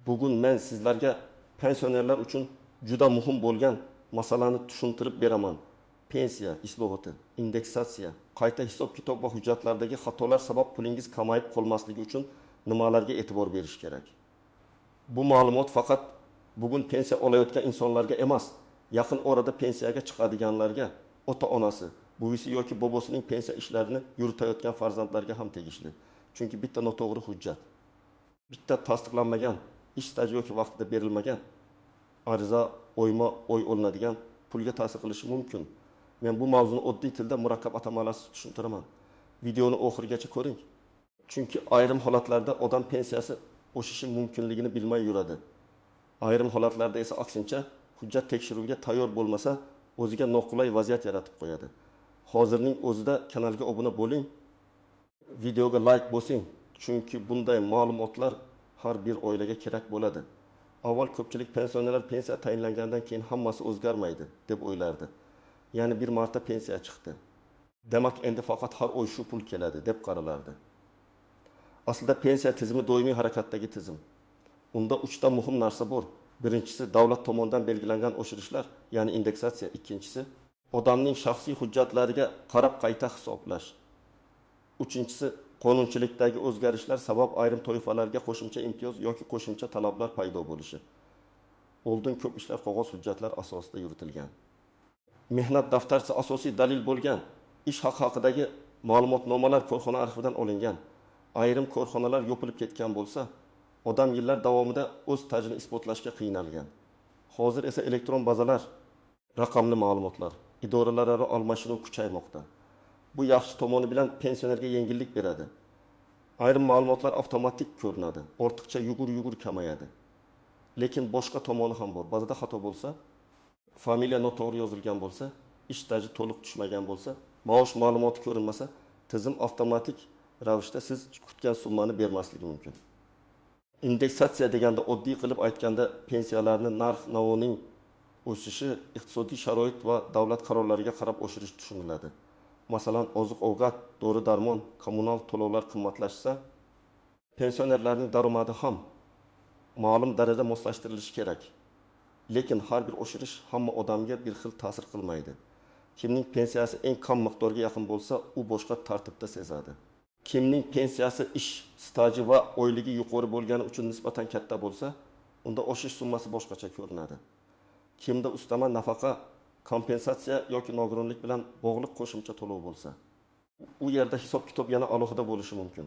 Bugun men sizlarga pensionerlar uchun juda muhim bo'lgan masalani tushuntirib beraman. Pensiya islohoti, indeksatsiya, qayta hisob-kitob va hujjatlardagi xatolar sabab pulingiz kamayib qolmasligi uchun nimalarga e'tibor berish kerak? Bu ma'lumot faqat bugun pensiya olayotgan insonlarga emas, yaqin orada pensiyaga chiqadiganlarga, ota-onasi, buvisi yoki bobosining pensiya ishlarini yuritayotgan farzandlarga ham tegishli. Chunki bitta noto'g'ri hujjat, bitta tasdiqlanmagan, ish staji yoki vaqtida berilmagan ariza oy olinadigan pulga ta'sir qilishi mumkin. Men bu mavzuni oddiy tilda murakkab atamalarsiz tushuntiraman. Videoni oxirigacha ko'ring. Chunki ayrim holatlarda odam pensiyasi o'shishi mumkinligini bilmay yuradi. Ayrim holatlarda esa aksincha hujjat tekshiruviga tayyor bo'lmasa, o'ziga noqulay vaziyat yaratib qo'yadi. Hozirning o'zida kanalga obuna bo'ling, videoga like bosing, chunki bunday ma'lumotlar har bir oilaga kerak bo'ladi. Avval ko'pchilik pensionerlar pensiya tayinlangandan keyin hammasi o'zgarmaydi deb o'ylardi. Ya'ni bir marta pensiya chiqdi. Demak, endi faqat har oy shu pul keladi deb qaralardi. Aslida pensiya tizimi doimiy harakatdagi tizim. Unda 3 ta muhim narsa bor. Birinchisi davlat tomonidan belgilangan oshirishlar, ya'ni indeksatsiya. Ikkinchisi odamning shaxsiy hujjatlariga qarab qayta hisoblash. Uchinchisi qonunchilikdagi o'zgarishlar sabab ayrim toifalarga qo'shimcha imtiyoz yoki qo'shimcha talablar paydo bo'lishi. Oldin ko'p ishlar qog'oz hujjatlar asosida yuritilgan. Mehnat daftarchasi asosiy dalil bo'lgan ish haqi haqidagi ma'lumotnomalar korxona arxividan olingan. Ayrim korxonalar yopilib ketgan bo'lsa, odam yillar davomida o'z stajini isbotlashga qiynalgan. Hozir esa elektron bazalar, raqamli ma'lumotlar, idoralararo almashinuv kuchaymoqda. Bu yaxshi tomoni bilan pensionerga yengillik beradi. Ayrim ma'lumotlar avtomatik ko'rinadi, ortiqcha yugur kamayadi. Lekin boshqa tomoni ham bor. Ba'zida xato bo'lsa, familiya noto'g'ri yozilgan bo'lsa, ish staji to'liq tushmagan bo'lsa, maosh ma'lumoti ko'rinmasa, tizim avtomatik ravishda siz kutgan summani bermasligi mumkin. Indeksatsiya deganda oddiy qilib aytganda pensiyalarning narx-navoning o'sishi iqtisodiy sharoit va davlat qarorlariga qarab oshirish tushuniladi. Masalan, oziq-ovqat, dori-darmon, kommunal to'lovlar qimmatlashsa, pensionerlarning daromadi ham ma'lum darajada moslashtirilishi kerak. Lekin har bir oshirish hamma odamga bir xil ta'sir qilmaydi. Kimning pensiyasi eng kam miqdorga yaqin bo'lsa, u boshqa tartibda sezadi. Kimning pensiyasi ish staji va oyligi yuqori bo'lgani uchun nisbatan katta bo'lsa, unda oshish summasi boshqacha ko'rinadi. Kimda ustama nafaqa, kompensatsiya yoki nogironlik bilan bog'liq qo'shimcha to'lov bo'lsa, u yerda hisob-kitob yana alohida bo'lishi mumkin.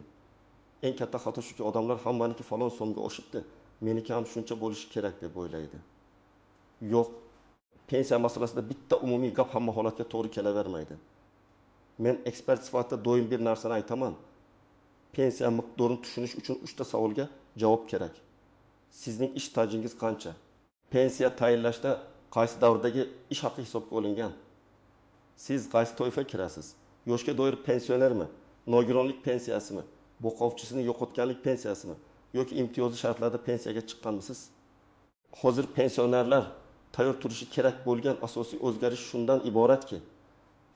Eng katta xato shuki, odamlar hammaniki falon so'mga oshibdi, meniki ham shuncha bo'lishi kerak deb o'ylaydi. Yo'q, pensiya masalasida bitta umumiy gap hamma holatga to'g'ri kelavermaydi. Men ekspert sifatida doim bir narsani aytaman. Pensiya miqdorini tushunish uchun 3 ta savolga javob kerak. Sizning ish stajingiz qancha? Pensiya tayinlashda qaysi davrdagi ish haqi hisobga olingan? Siz qaysi toifa kirasiz? Yoshga doir pensionermi? Nogironlik pensiyasimi? Boqovchisini yo'qotganlik pensiyasimi? Yoki imtiyozli shartlarda pensiyaga chiqqanmisiz? Hozir pensionerlar tayyor turishi kerak bo'lgan asosiy o'zgarish shundan iboratki,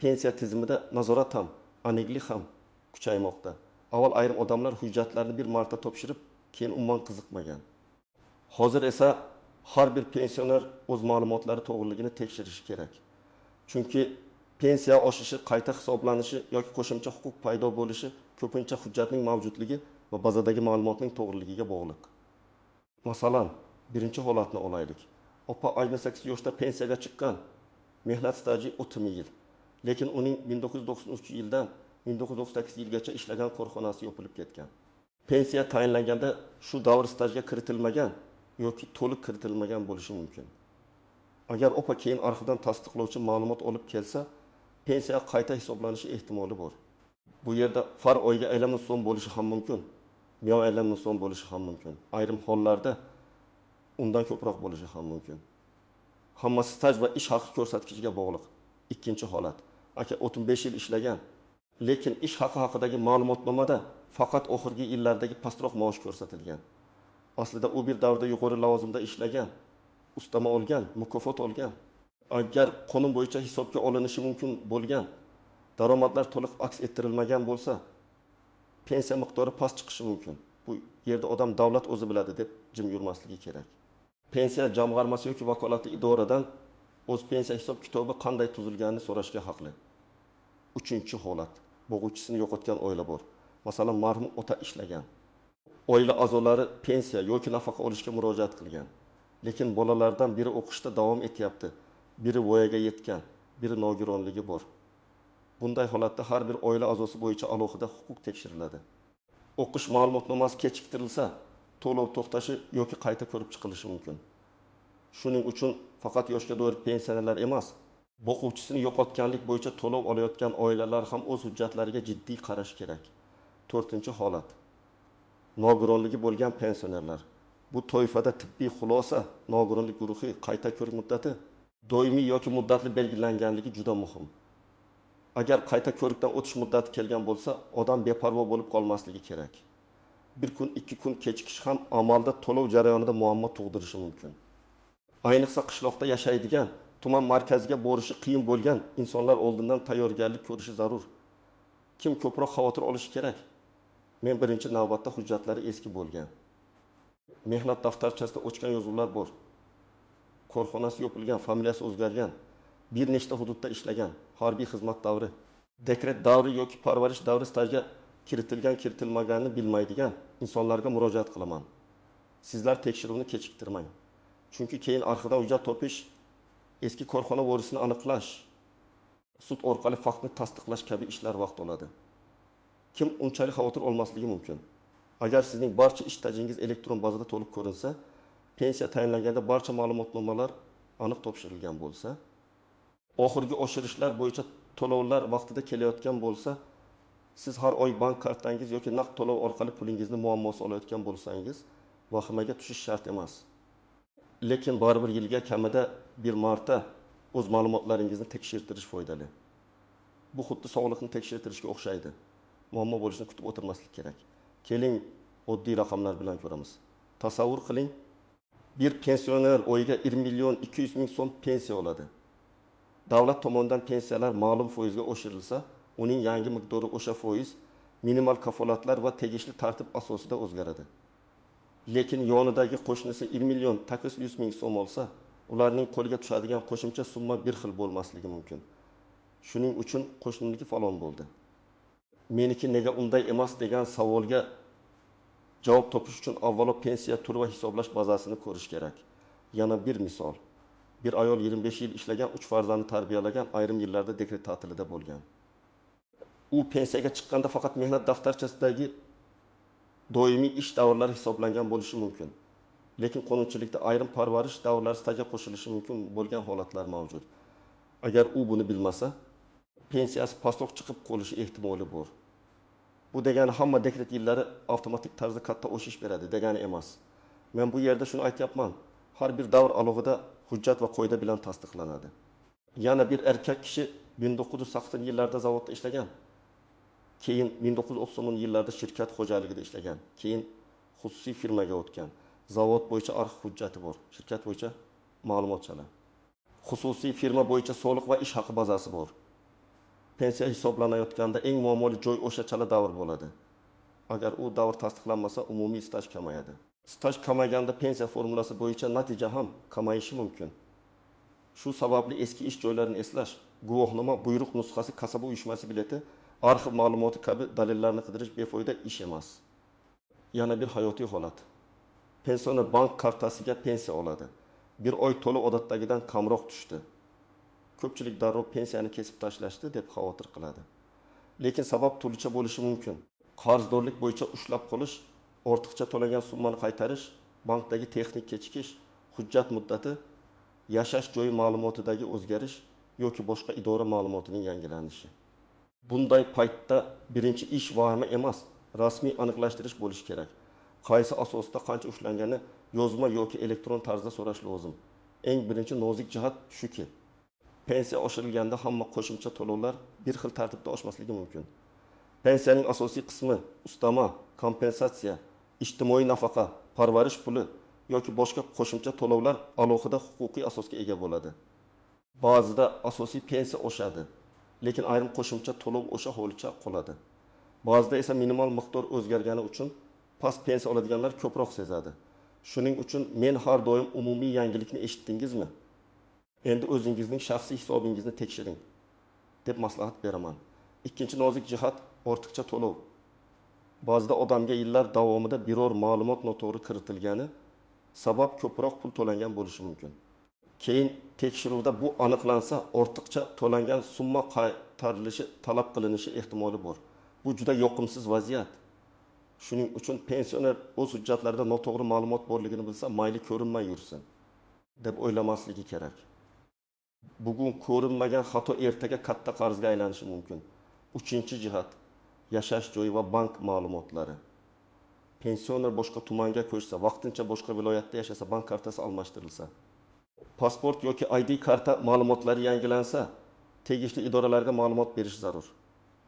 pensiya tizimida nazorat ham, aniqlik ham kuchaymoqda. Avval ayrim odamlar hujjatlarni bir marta topshirib, keyin umuman qiziqmagan. Hozir esa har bir pensioner o'z ma'lumotlari to'g'riligini tekshirishi kerak. Chunki pensiya oshishi, qayta hisoblanishi yoki qo'shimcha huquq paydo bo'lishi ko'pincha hujjatning mavjudligi va bazadagi ma'lumotning to'g'riligiga bog'liq. Masalan, birinchi holatni olaylik. Opa 58 yoshda pensiyaga chiqqan, mehnat staji 30 yil. Lekin uning 1993 yildan 1998 yilgacha ishlagan korxonasi yopilib ketgan. Pensiya tayinlanganda shu davr stajga kiritilmagan yoki to'liq kiritilmagan bo'lishi mumkin. Agar opa keyin arxivdan tasdiqlovchi ma'lumot olib kelsa, pensiya qayta hisoblanishi ehtimoli bor. Bu yerda far oyga aylanma so'm bo'lishi ham mumkin, miyon aylanma so'm bo'lishi ham mumkin. Ayrim hollarda undan ko'proq bo'lishi ham mumkin. Hammasi staj va ish haqi ko'rsatkichiga bog'liq. Ikkinchi holat. Aka 35 yil ishlagan, lekin ish haqi haqidagi ma'lumotnomada faqat oxirgi yillardagi pastroq maosh ko'rsatilgan. Aslida u bir davrda yuqori lavozimda ishlagan, ustama olgan, mukofot olgan. Agar qonun bo'yicha hisobga olinishi mumkin bo'lgan daromadlar to'liq aks ettirilmagan bo'lsa, pensiya miqdori past chiqishi mumkin. Bu yerda odam davlat o'zi biladi deb jim yurmasligi kerak. Pensiya jamg'armasi yoki vakolatli idoradan o'z pensiya hisob kitobi qanday tuzilganini so'rashga haqli. Uchinchi holat. Bo'g'uvchisini yo'qotgan oila bor. Masalan, marhum ota ishlagan. Oila a'zolari pensiya yoki nafaqa olishga murojaat qilgan. Lekin bolalardan biri o'qishda davom etyapti, biri voyaga yetgan, biri nogironligi bor. Bunday holatda har bir oila a'zosi bo'yicha alohida huquq tekshiriladi. O'qish ma'lumotnomasi kechiktirilsa, to'lov to'xtashi yoki qayta ko'rib chiqilishi mumkin. Shuning uchun faqat yoshga doir pensionerlar emas, boquvchisini yo'qotganlik bo'yicha to'lov olayotgan oilalar ham o'z hujjatlariga jiddiy qarash kerak. 4-holat. Nogironligi bo'lgan pensionerlar. Bu toifada tibbiy xulosa, nogironlik guruhi, qayta ko'rik muddati doimiy yoki muddatli belgilanganligi juda muhim. Agar qayta ko'rikdan o'tish muddati kelgan bo'lsa, odam beparvo bo'lib qolmasligi kerak. 1 kun, 2 kun kechikish ham amalda to'lov jarayonida muammo tug'dirishi mumkin. Ayniqsa qishloqda yashaydigan, tuman markaziga borishi qiyin bo'lgan insonlar oldindan tayyorgarlik ko'rishi zarur. Kim ko'proq xavotir olishi kerak? Men birinchi navbatda hujjatlari eski bo'lgan. Mehnat daftarchasida o'chgan yozuvlar bor. Korxonasi yopilgan, familiyasi o'zgargan, bir nechta hududda ishlagan, harbiy xizmat davri, dekret davri yoki parvarish davri stajga kiritilgan-kiritilmaganini bilmaydigan insonlarga murojaat qilaman. Sizlar tekshiruvni kechiktirmang. Chunki keyin arxidan hujjat topish, eski korxona vorisini aniqlash, sud orqali faktni tasdiqlash kabi ishlar vaqt oladi. Kim unchalik xavotir olmasligi mumkin. Agar sizning barcha ish tajingiz elektron bazada to'lib ko'rinsa, pensiya tayinlanganda barcha ma'lumotnomalar aniq topshirilgan bo'lsa, oxirgi oshirishlar bo'yicha to'lovlar vaqtida kelayotgan bo'lsa, siz har oy bank kartangiz yoki naqd to'lov orqali pulingizni muammosi olayotgan bo'lsangiz, vahimaga tushish shart emas. Lekin baribir yilga kamida bir marta o'z ma'lumotlaringizni tekshirtirish foydali. Bu xuddi sog'liqni tekshirtirishga o'xshaydi. Muammo bo'lishini kutib o'tirmaslik kerak. Keling, oddiy raqamlar bilan ko'ramiz. Tasavvur qiling, bir pensioner oyiga 1.200.000 so'm pensiya oladi. Davlat tomonidan pensiyalar ma'lum foizga oshirilsa, uning yangi miqdori o'sha foiz minimal kafolatlar va tegishli tartib asosida o'zgaradi. Lekin yonidagi qo'shnisi 1.800.000 so'm olsa, ularning qo'liga tushadigan qo'shimcha summa bir xil bo'lmasligi mumkin. Shuning uchun qo'shnimniki falon bo'ldi, meniki nega unday emas degan savolga javob topish uchun avvalo pensiya turi va hisoblash bazasini ko'rish kerak. Yana bir misol. Bir ayol 25 yil ishlagan, 3 farzandni tarbiyalagan, ayrim yillarda dekret ta'tilida bo'lgan. U pensiyaga chiqqanda faqat mehnat daftarchasidagi doimiy ish davrlari hisoblangan bo'lishi mumkin. Lekin qonunchilikda ayrim parvarish davrlari stajga qo'shilishi mumkin bo'lgan holatlar mavjud. Agar u buni bilmasa, pensiyasi pastroq chiqib qolishi ehtimoli bor. Bu degani hamma dekret yillari avtomatik tarzda katta o'sish beradi degani emas. Men bu yerda shuni aytyapman. Har bir davr alohida hujjat va qoida bilan tasdiqlanadi. Yana bir erkak kishi 1980 yillarda zavodda ishlagan. Keyin 1990 yillarda shirkat xo'jaligida ishlagan. Keyin xususiy firmaga o'tgan. Zavod bo'yicha arxiv hujjati bor. Shirkat bo'yicha ma'lumotchalar. Xususiy firma bo'yicha soliq va ish haqi bazasi bor. Pensiya hisoblanayotganda eng muammoli joy o'sha chala davr bo'ladi. Agar u davr tasdiqlanmasa, umumiy staj kamayadi. Staj kamayganda pensiya formulasi bo'yicha natija ham kamayishi mumkin. Shu sababli eski ish joylarini eslash, guvohnoma, buyruq nusxasi, kasaba uyushmasi bileti, arxiv ma'lumoti kabi dalillarni qidirish befoyda ish emas. Yana bir hayotiy holat. Pensioner bank kartasiga pensiya oladi. Bir oy to'lov odatdagidan kamroq tushdi. Ko'pchilik darrov pensiyani kesib tashlashdi deb xavotir qiladi. Lekin sabab turlicha bo'lishi mumkin. Qarzdorlik bo'yicha ushlab qolish, ortiqcha to'lagan summani qaytarish, bankdagi texnik kechikish, hujjat muddati, yashash joyi ma'lumotidagi o'zgarish yoki boshqa idora ma'lumotining yangilanishi. Bunday paytda birinchi ish vahima emas, rasmiy aniqlashtirish bo'lishi kerak. Qaysi asosda qancha ushlangani yozma yoki elektron tarzda so'rash lozim. Eng birinchi nozik jihat shuki, pensiya oshirilganda hamma qo'shimcha to'lovlar bir xil tartibda oshmasligi mumkin. Pensiyaning asosiy qismi ustama, kompensatsiya, ijtimoiy nafaqa, parvarish puli yoki boshqa qo'shimcha to'lovlar alohida huquqiy asosga ega bo'ladi. Ba'zida asosiy pensiya oshadi, lekin ayrim qo'shimcha to'lov o'sha holicha qoladi. Ba'zida esa minimal miqdor o'zgargani uchun past pensiya oladiganlar ko'proq sezadi. Shuning uchun men har doim umumiy yangilikni eshitdingizmi? Endi o'zingizning shaxsiy hisobingizni tekshiring deb maslahat beraman. Ikkinchi nozik jihat ortiqcha to'lov. Ba'zida odamga yillar davomida biror ma'lumot noto'g'ri kiritilgani sabab ko'proq pul to'langan bo'lishi mumkin. Keyin tekshiruvda bu aniqlansa, ortiqcha to'langan summa qaytarilishi talab qilinishi ehtimoli bor. Bu juda yoqimsiz vaziyat. Shuning uchun pensioner o'z hujjatlarida noto'g'ri ma'lumot borligini bilsa, mayli ko'rinmay yursin deb o'ylamasligi kerak. Bugun ko'rinmagan xato ertaga katta qarzga aylanishi mumkin. Uchinchi jihat yashash joyi va bank ma'lumotlari. Pensioner boshqa tumanga ko'chsa, vaqtincha boshqa viloyatda yashasa, bank kartasi almashtirilsa, pasport yoki ID karta ma'lumotlari yangilansa, tegishli idoralarga ma'lumot berish zarur.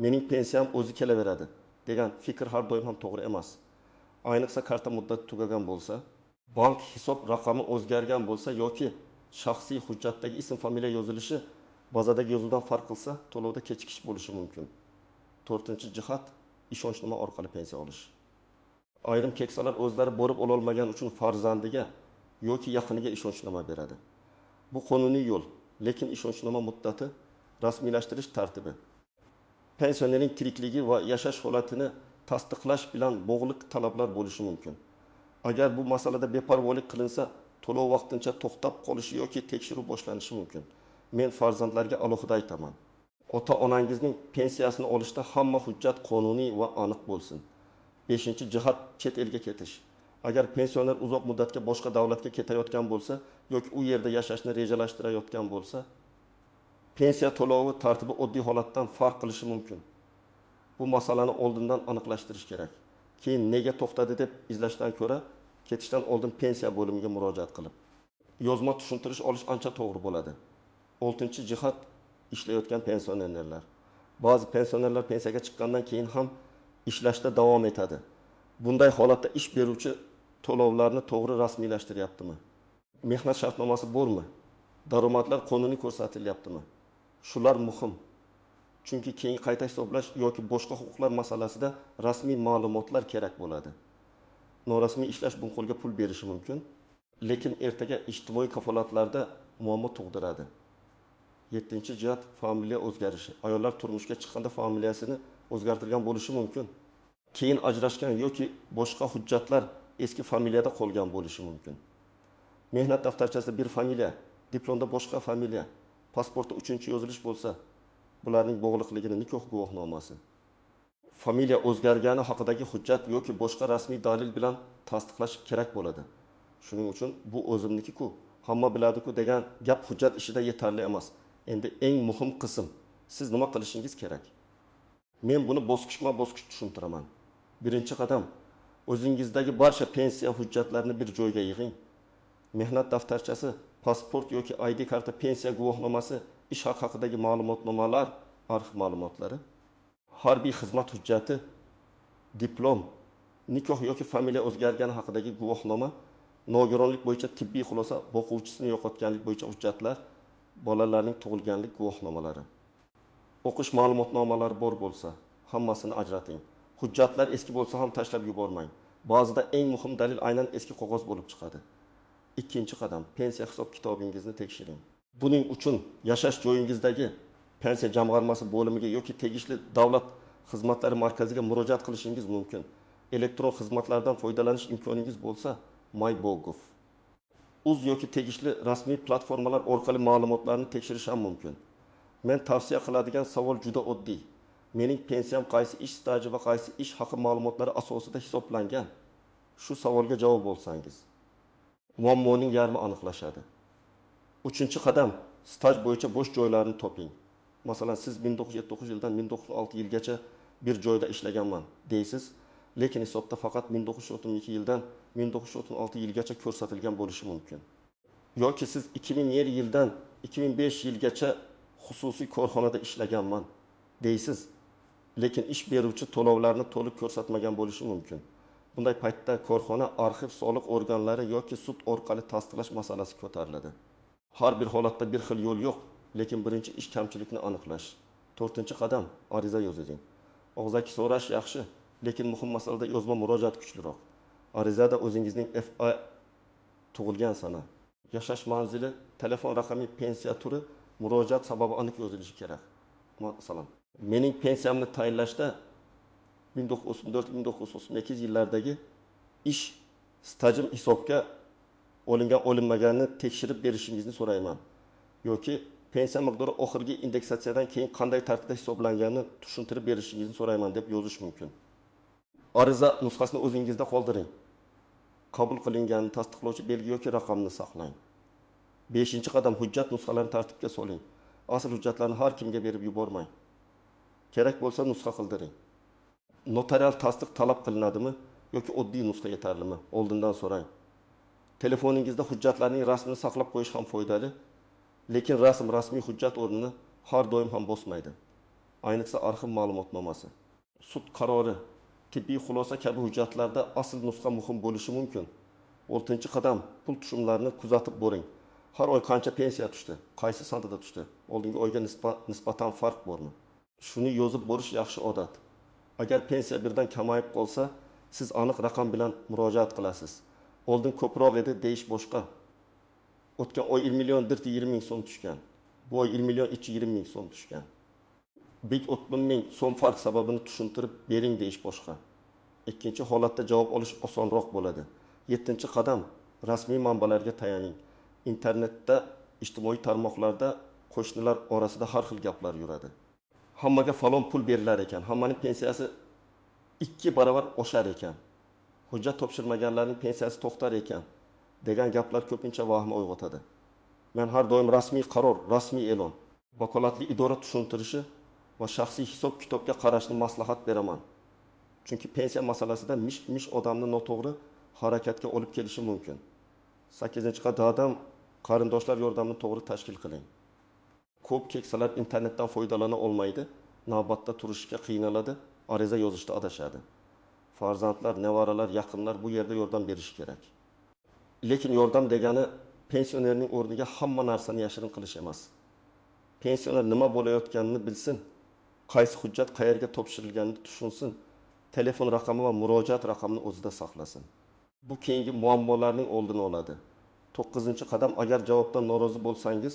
Mening pensiyam o'zi kelaveradi degan fikr har doim ham to'g'ri emas. Ayniqsa karta muddati tugagan bo'lsa, bank hisob raqami o'zgargan bo'lsa yoki shaxsiy hujjatdagi ism familiya yozilishi bazadagi yozuvdan farq qilsa, to'lovda kechikish bo'lishi mumkin. To'rtinchi jihat ishonchnoma orqali pensiya olish. Ayrim keksalar o'zlari borib ololmagan uchun farzandiga yoki yaqiniga ishonchnoma beradi. Bu qonuniy yo'l, lekin ishonchnoma muddati rasmiylashtirish tartibi pensionerning tirikligi va yashash holatini tasdiqlash bilan bog'liq talablar bo'lishi mumkin. Agar bu masalada beparvolik qilinsa, to'lov vaqtincha to'xtab qolishi yoki tekshiruv boshlanishi mumkin. Men farzandlarga alohida aytaman. Ota-onangizning pensiyasini olishda hamma hujjat qonuniy va aniq bo'lsin. 5-jihat chet elga ketish. Agar pensioner uzoq muddatga boshqa davlatga ketayotgan bo'lsa yoki u yerda yashashni rejalashtirayotgan bo'lsa, pensiya to'lovi tartibi oddiy holatdan farq qilishi mumkin. Bu masalani oldindan aniqlashtirish kerak. Keyin nega to'xtadi deb izlashdan ko'ra, ketishdan oldin pensiya bo'limiga murojaat qilib yozma tushuntirish olish ancha to'g'ri bo'ladi. 6-jihat ishlayotgan pensionerlar. Ba'zi pensionerlar pensiyaga chiqqandan keyin ham ishlashda davom etadi. Bunday holatda ish beruvchi to'lovlarni to'g'ri rasmiylashtiryaptimi? Mehnat shartnomasi bormi? Daromadlar qonuniy ko'rsatilyaptimi? Shular muhim. Chunki keyin qayta hisoblash yoki boshqa huquqlar masalasida rasmiy ma'lumotlar kerak bo'ladi. Norasmiy ishlash bu qo'lga pul berishi mumkin, lekin ertaga ijtimoiy kafolatlarda muammo tug'diradi. 7-jihat familiya o'zgarishi. Ayollar turmushga chiqqanda familiyasini o'zgartirgan bo'lishi mumkin. Keyin ajrashgan yoki boshqa hujjatlar eski familiyada qolgan bo'lishi mumkin. Mehnat daftarchasida bir familiya, diplomda boshqa familiya, pasportda 3-yozilish bo'lsa, bularning bog'liqligini nikoh guvohnomasi, familiya o'zgargani haqidagi hujjat yoki boshqa rasmiy dalil bilan tasdiqlash kerak bo'ladi. Shuning uchun bu o'zimniki-ku, hamma biladi-ku degan gap hujjat ishida yetarli emas. Endi eng muhim qism, siz nima qilishingiz kerak? Men buni bosqichma-bosqich tushuntiraman. Birinchi qadam, o'zingizdagi barcha pensiya hujjatlarini bir joyga yig'ing. Mehnat daftarchasi, pasport yoki ID karta, pensiya guvohnomasi, ish haqi haqidagi ma'lumotnomalar, arxiv ma'lumotlari, harbiy xizmat hujjati, diplom, nikoh yoki familiya o'zgargani haqidagi guvohnoma, nogironlik bo'yicha tibbiy xulosa, boquvchisini yo'qotganlik bo'yicha hujjatlar, bolalarning tug'ilganlik guvohnomalari. O'qish ma'lumotnomalari bor bo'lsa, hammasini ajrating. Hujjatlar eski bo'lsa ham tashlab yubormang. Ba'zida eng muhim dalil aynan eski qog'oz bo'lib chiqadi. Ikkinchi qadam, pensiya hisob kitobingizni tekshiring. Buning uchun yashash joyingizdagi pensiya jamg'armasi bo'limiga yoki tegishli davlat xizmatlari markaziga murojaat qilishingiz mumkin. Elektron xizmatlardan foydalanish imkoningiz bo'lsa, MyGov, uz yoki tegishli rasmiy platformalar orqali ma'lumotlarni tekshirish ham mumkin. Men tavsiya qiladigan savol juda oddiy. Mening pensiyam qaysi ish staji va qaysi ish haqi ma'lumotlari asosida hisoblangan? Shu savolga javob olsangiz, muammoning yarmi aniqlashadi. 3-qadam, staj bo'yicha bo'sh joylarni toping. Masalan, siz 1979 yildan 1906 yilgacha bir joyda ishlaganman deysiz, lekin hisobda faqat 1932 yildan 1936 yilgacha ko'rsatilgan bo'lishi mumkin. Yoki siz 2000 yildan 2005 yilgacha xususiy korxonada ishlaganman deysiz, lekin ish beruvchi to'lovlarni to'liq ko'rsatmagan bo'lishi mumkin. Bunday paytda korxona, arxiv, soliq organlari yoki sud orqali tasdiqlash masalasi ko'tariladi. Har bir holatda bir xil yo'l yo'q, lekin birinchi ish kamchilikni aniqlash. 4-qadam, ariza yozing. Og'zaki so'rash yaxshi, Lekin muhim masalada yozma murojaat kuchliroq. Arizada o'zingizning FA tug'ilgan sana, yashash manzili, telefon raqami, pensiya turi, murojaat sababi aniq yozilishi kerak. Masalan, mening pensiyamni tayinlashda 1934-1938 yillardagi ish stajim hisobga olinmaganini tekshirib berishingizni so'rayman. Yoki pensiya miqdori oxirgi indeksatsiyadan keyin qanday tartibda hisoblanganini tushuntirib berishingizni so'rayman deb yozish mumkin. Ariza nusxasini o'zingizda qoldiring. Qabul qilinganini tasdiqlovchi belgi yoki raqamni saqlang. 5-qadam hujjat nusxalarini tartibga soling. Asl hujjatlarni har kimga berib yubormang. Kerak bo'lsa nusxa qildiring. Notarial tasdiq talab qilinadimi yoki oddiy nusxa yetarlimi? Oldindan so'rang. Telefoningizda hujjatlarning rasmini saqlab qo'yish ham foydali, lekin rasmiy hujjat o'rnini har doim ham bosmaydi. Ayniqsa arxiv ma'lumotnomasi. Sud qarori, tibbiy xulosa kabi hujjatlarda asl nusxa muhim bo'lishi mumkin. 6-qadam pul tushumlarini kuzatib boring. Har oy qancha pensiya tushdi, qaysi sanada tushdi, oldingi oyga nisbatan farq bormi? Shuni yozib borish yaxshi odat. Agar pensiya birdan kamayib qolsa, siz aniq raqam bilan murojaat qilasiz. Oldin ko'proq edi deyish boshqa. O'tgan oy 20 million 120 ming so'm tushgan. Bu oy 20 million 220 ming so'm tushgan. 10 ming so'm farq sababini tushuntirib bering deyish boshqa. Ikkinchi holatda javob olish osonroq bo'ladi. 7-qadam rasmiy manbalarga tayaning. Internetda, ijtimoiy tarmoqlarda qo'shnilar orasida har xil gaplar yuradi. Hammaga falon pul berilar ekan, hammaning pensiyasi 2 barobar oshar ekan. Hujjat topshirmaganlarning pensiyasi to'xtar ekan degan gaplar ko'pincha vahima uyg'otadi. Men har doim rasmiy qaror, rasmiy e'lon, vakolatli idora tushuntirishi va shaxsiy hisob-kitobga qarashni maslahat beraman. Chunki pensiya masalasida mish odamni noto'g'ri harakatga olib kelishi mumkin. 8-qadam qarindoshlar yordamini to'g'ri tashkil qiling. Ko'p keksalar internetdan foydalana olmaydi, navbatda turishga qiynaladi, ariza yozishda adashadi. Farzandlar, nevaralar, yaqinlar bu yerda yordam berishi kerak. Lekin yordam degani pensionerning o'rniga hamma narsani yashirin qilish emas. Pensioner nima bo'layotganini bilsin, qaysi hujjat qayerga topshirilganini tushunsin, telefon raqami va murojaat raqamini o'zida saqlasin. Bu keyingi muammolarning oldini oladi. 9-qadam, agar javobdan norozi bo'lsangiz,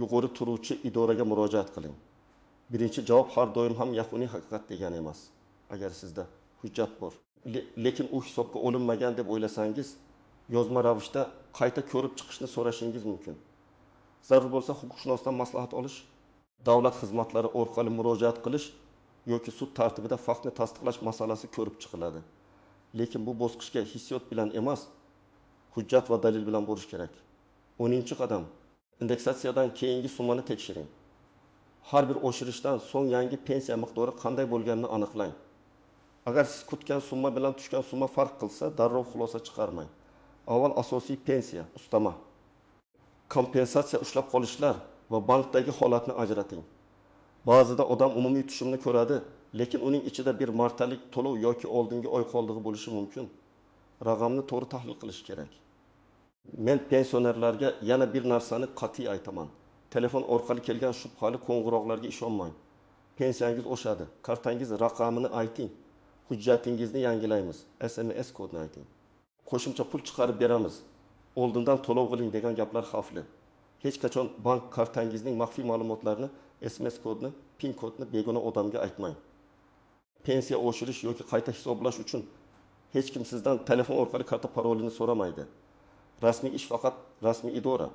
yuqori turuvchi idoraga murojaat qiling. Birinchi javob har doim ham yakuniy haqiqat degani emas. Agar sizda hujjat bor, lekin u hisobga olinmagan deb o'ylasangiz, yozma ravishda qayta ko'rib chiqishni so'rashingiz mumkin. Zarur bo'lsa huquqshunosdan maslahat olish, davlat xizmatlari orqali murojaat qilish yoki sud tartibida faktni tasdiqlash masalasi ko'rib chiqiladi. Lekin bu bosqichga hissiyot bilan emas, hujjat va dalil bilan borish kerak. 10-qadam, indeksatsiyadan keyingi summani tekshiring. Har bir oshirishdan so'ng yangi pensiya miqdori qanday bo'lganini aniqlang. Agar siz kutgan summa bilan tushgan summa farq qilsa, darrov xulosa chiqarmang. Avval asosiy pensiya, ustama, kompensatsiya ushlab qolishlar va bankdagi holatni ajrating. Ba'zida odam umumiy tushumni ko'radi, lekin uning ichida bir martalik to'lov yoki oldingi oy qoldig'i bo'lishi mumkin. Raqamni to'g'ri tahlil qilish kerak. Men pensionerlarga yana bir narsani qat'iy aytaman. Telefon orqali kelgan shubhali qo'ng'iroqlarga ishonmang. Pensiyangiz oshadi, kartangiz raqamini ayting. Hujjatingizni yangilaymiz, SMS kodini ayting. Qo'shimcha pul chiqarib beramiz, oldindan to'lov qiling degan gaplar xavfli. Hech qachon bank kartangizning maxfiy ma'lumotlarini, SMS kodini, PIN kodini begona odamga aytmang. Pensiya oshirish yoki qayta hisoblash uchun hech kim sizdan telefon orqali karta parolini so'ramaydi. Rasmiy ish faqat rasmiy idora,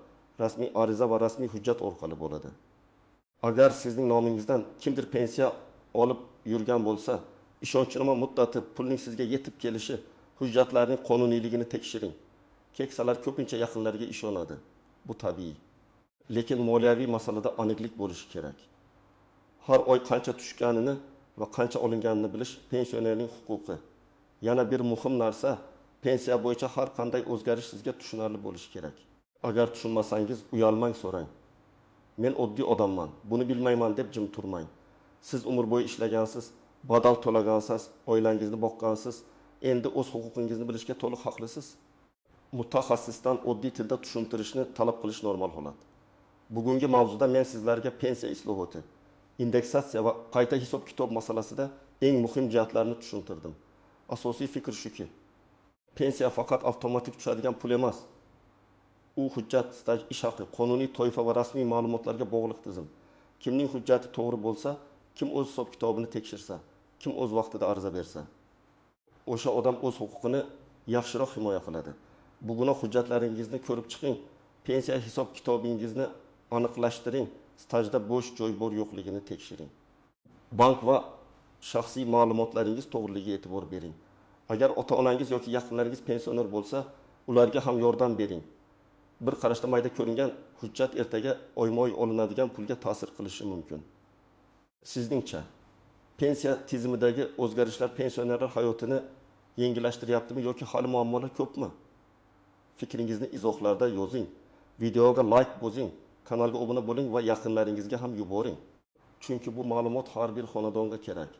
rasmiy ariza va rasmiy hujjat orqali bo'ladi. Agar sizning nomingizdan kimdir pensiya olib yurgan bo'lsa, ishonchnoma muddati, pulning sizga yetib kelishi, hujjatlarning qonuniyligini tekshiring. Keksalar ko'pincha yaqinlariga ishonadi. Bu tabiiy. Lekin moliyaviy masalada aniqlik bo'lishi kerak. Har oy qancha tushganini va qancha olinganini bilish pensionerning huquqi. Yana bir muhim narsa, pensiya bo'yicha har qanday o'zgarish sizga tushunarli bo'lishi kerak. Agar tushunmasangiz, uyalmang, so'rang. Men oddiy odamman, buni bilmayman deb jim turmang. Siz umr bo'yi ishlagansiz, badal to'lagansiz, oilangizni boqqansiz, endi o'z huquqingizni bilishga to'liq haqlisiz. Mutaxassisdan oddiy tilda tushuntirishni talab qilish normal holat. Bugungi mavzuda men sizlarga pensiya islohoti, indeksatsiya va qayta hisob-kitob masalasida eng muhim jihatlarini tushuntirdim. Asosiy fikr shuki, pensiya faqat avtomatik tushadigan pul emas. U hujjat, staj, ish haqi, qonuniy toifa va rasmiy ma'lumotlarga bog'liq tizim. Kimning hujjati to'g'ri bo'lsa, kim o'z hisob kitobini tekshirsa, kim o'z vaqtida ariza bersa, o'sha odam o'z huquqini yaxshiroq himoya qiladi. Bugun hujjatlaringizni ko'rib chiqing, pensiya hisob kitobingizni aniqlashtiring, stajda bo'sh joy bor yo'qligini tekshiring. Bank va shaxsiy ma'lumotlaringiz to'g'riligiga e'tibor bering. Agar ota-onangiz yoki yaqinlaringiz pensioner bo'lsa, ularga ham yordam bering. Bir qarashda mayda ko'ringan hujjat ertaga oyma-oy olinadigan pulga ta'sir qilishi mumkin. Sizningcha, pensiya tizimidagi o'zgarishlar pensionerlar hayotini yengillashtiryaptimi yoki hali muammolar ko'pmi? Fikringizni izohlarda yozing. Videoga like bosing, kanalga obuna bo'ling va yaqinlaringizga ham yuboring. Chunki bu ma'lumot har bir xonadonga kerak.